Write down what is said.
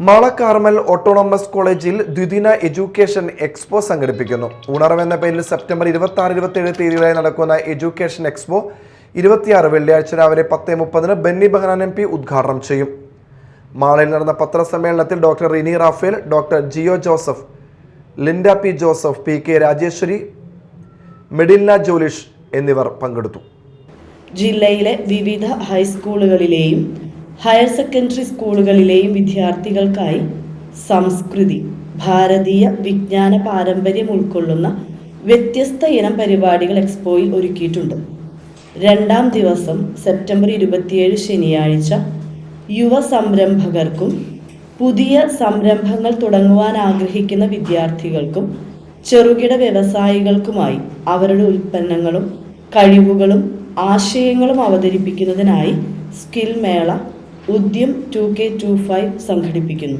Mala Carmel autonomous കോളേജിൽ ദ്വിദിന education expo സംഘടിപ്പിക്കുന്നു. ഉണർവ് എന്ന പേരിൽ സെപ്റ്റംബർ 26-27 തീയതികളിലായി നടക്കുന്ന എഡ്യൂക്കേഷൻ എക്സ്പോ 26 വെള്ളിയാഴ്ച രാവിലെ 10:30 ബെന്നി ബെഹനാൻ MP ഉദ്ഘാടനം ചെയ്യും. മാളയിൽ നടന്ന പത്രസമ്മേളനത്തിൽ doctor Rini Raphael, doctor Jio Joseph, Linda P Joseph, PK Rajeshwari, Medilna Jolish എന്നിവർ പങ്കെടുത്തു. ജില്ലയിലെ വിവിധ ഹൈസ്കൂളുകളിലെയും ഹയർ സെക്കൻഡറി സ്കൂളുകളിലെയും വിദ്യാർത്ഥികൾക്കായി സംസ്കൃതി, ഭാരതീയ വിജ്ഞാന പാരമ്പര്യം ഉൾക്കൊള്ളുന്ന വ്യത്യസ്ത ഇനം പരിപാടികൾ എക്സ്പോയിൽ ഒരുക്കിയിട്ടുണ്ട്. രണ്ടാം ദിവസം സെപ്റ്റംബർ 27 ശനിയാഴ്ച യുവ സംരംഭകർക്കും പുതിയ സംരംഭങ്ങൾ തുടങ്ങുവാൻ ആഗ്രഹിക്കുന്ന വിദ്യാർത്ഥികൾക്കും ചെറുകിട വ്യവസായികൾക്കുമായി അവരുടെ ഉൽപ്പന്നങ്ങളും കഴിവുകളും ആശയങ്ങളും അവതരിപ്പിക്കുന്നതിനായി സ്കിൽ മേള ഉദ്യം 2K25 സംഘടിപ്പിക്കുന്നു.